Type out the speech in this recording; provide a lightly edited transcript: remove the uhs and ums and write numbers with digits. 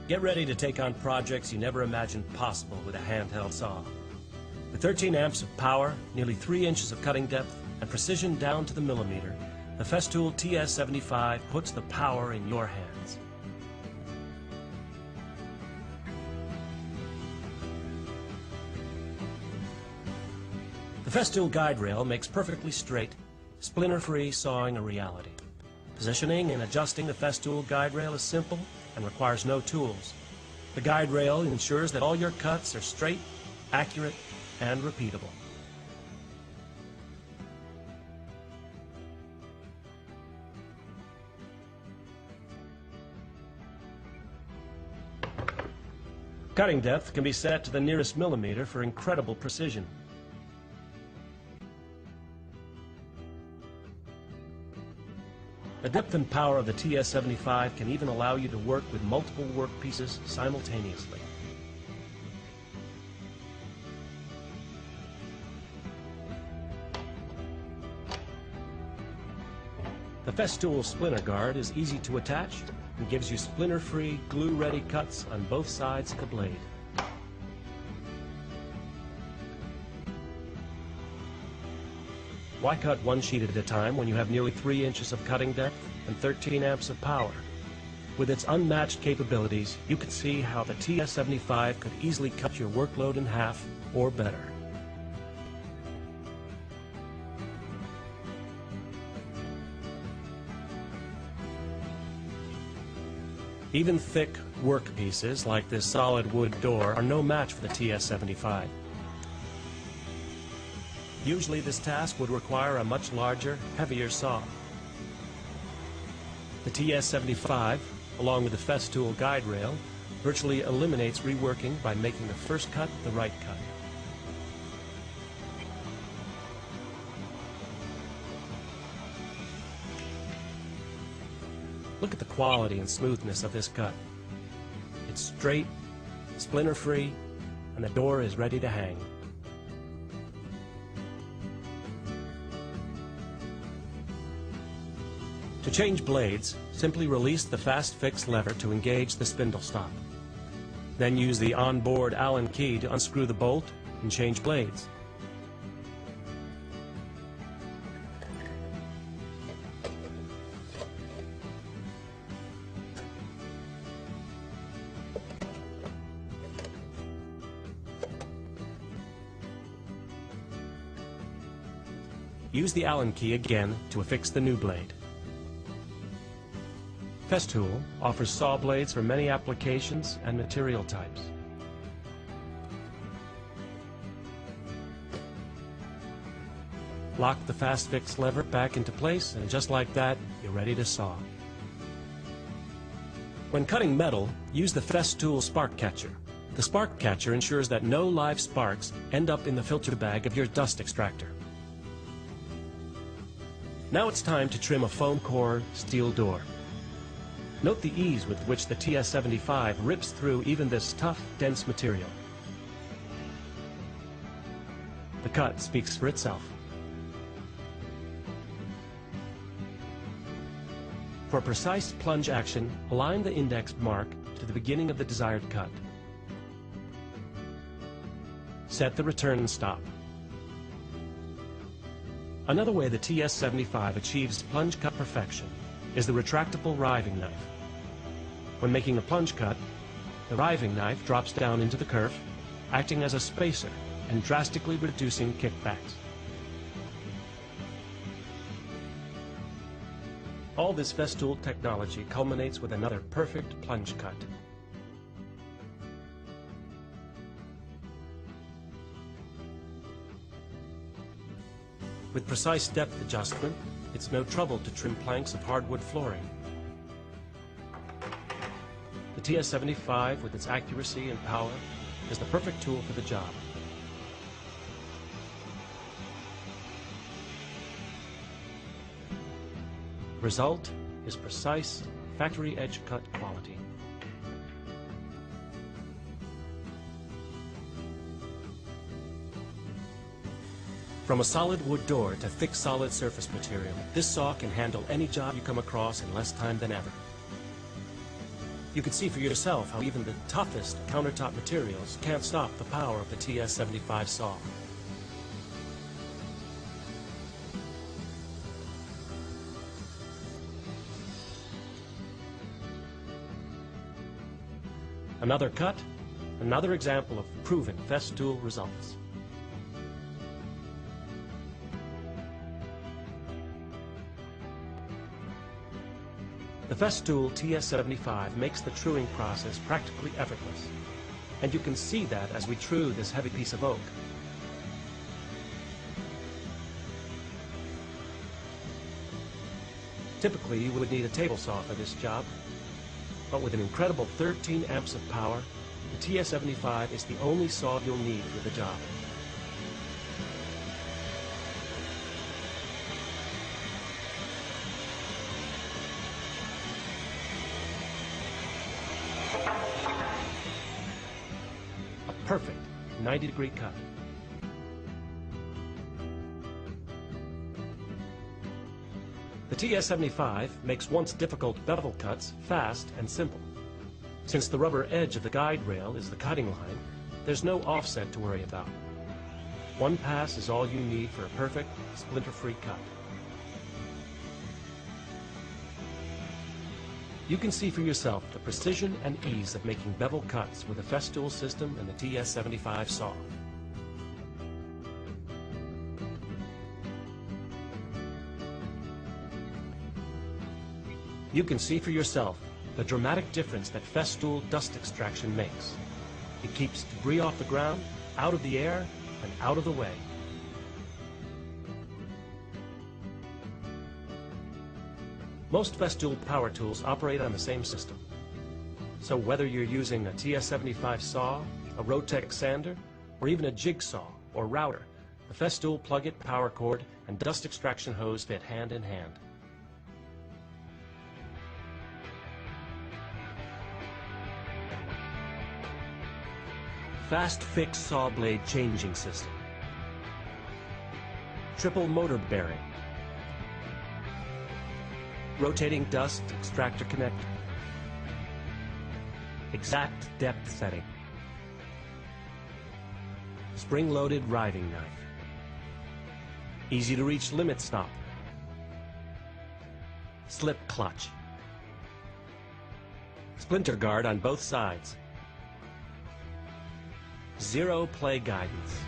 Get ready to take on projects you never imagined possible with a handheld saw. With 13 amps of power, nearly 3 inches of cutting depth, and precision down to the millimeter, the Festool TS 75 puts the power in your hands. The Festool guide rail makes perfectly straight, splinter-free sawing a reality. Positioning and adjusting the Festool guide rail is simple and requires no tools. The guide rail ensures that all your cuts are straight, accurate, and repeatable. Cutting depth can be set to the nearest millimeter for incredible precision. The depth and power of the TS75 can even allow you to work with multiple workpieces simultaneously. The Festool Splinter Guard is easy to attach and gives you splinter-free, glue-ready cuts on both sides of the blade. Why cut one sheet at a time when you have nearly 3 inches of cutting depth and 13 amps of power? With its unmatched capabilities, you can see how the TS75 could easily cut your workload in half or better. Even thick workpieces like this solid wood door are no match for the TS75. Usually this task would require a much larger, heavier saw. The TS75, along with the Festool guide rail, virtually eliminates reworking by making the first cut the right cut. Look at the quality and smoothness of this cut. It's straight, splinter-free, and the door is ready to hang. To change blades, simply release the FastFix lever to engage the spindle stop. Then use the onboard Allen key to unscrew the bolt and change blades. Use the Allen key again to affix the new blade. Festool offers saw blades for many applications and material types. Lock the FastFix lever back into place, and just like that, you're ready to saw. When cutting metal, use the Festool spark catcher. The spark catcher ensures that no live sparks end up in the filter bag of your dust extractor. Now it's time to trim a foam core steel door. Note the ease with which the TS75 rips through even this tough, dense material. The cut speaks for itself. For precise plunge action, align the index mark to the beginning of the desired cut. Set the return stop. Another way the TS75 achieves plunge cut perfection is the retractable riving knife. When making a plunge cut, the riving knife drops down into the kerf, acting as a spacer and drastically reducing kickbacks. All this Festool technology culminates with another perfect plunge cut. With precise depth adjustment, it's no trouble to trim planks of hardwood flooring. The TS75, with its accuracy and power, is the perfect tool for the job. Result is precise, factory edge cut quality. From a solid wood door to thick solid surface material, this saw can handle any job you come across in less time than ever. You can see for yourself how even the toughest countertop materials can't stop the power of the TS75 saw. Another cut, another example of proven Festool results. The Festool TS75 makes the truing process practically effortless, and you can see that as we true this heavy piece of oak. Typically, you would need a table saw for this job, but with an incredible 13 amps of power, the TS75 is the only saw you'll need for the job. A perfect 90-degree cut. The TS75 makes once difficult bevel cuts fast and simple. Since the rubber edge of the guide rail is the cutting line, there's no offset to worry about. One pass is all you need for a perfect, splinter-free cut. You can see for yourself the precision and ease of making bevel cuts with the Festool system and the TS75 saw. You can see for yourself the dramatic difference that Festool dust extraction makes. It keeps debris off the ground, out of the air, and out of the way. Most Festool power tools operate on the same system. So whether you're using a TS75 saw, a Rotec sander, or even a jigsaw or router, the Festool plug-it power cord and dust extraction hose fit hand in hand. FastFix saw blade changing system. Triple motor bearing. Rotating dust extractor connector. Exact depth setting. Spring-loaded riving knife. Easy to reach limit stop. Slip clutch. Splinter Guard on both sides. Zero play guidance.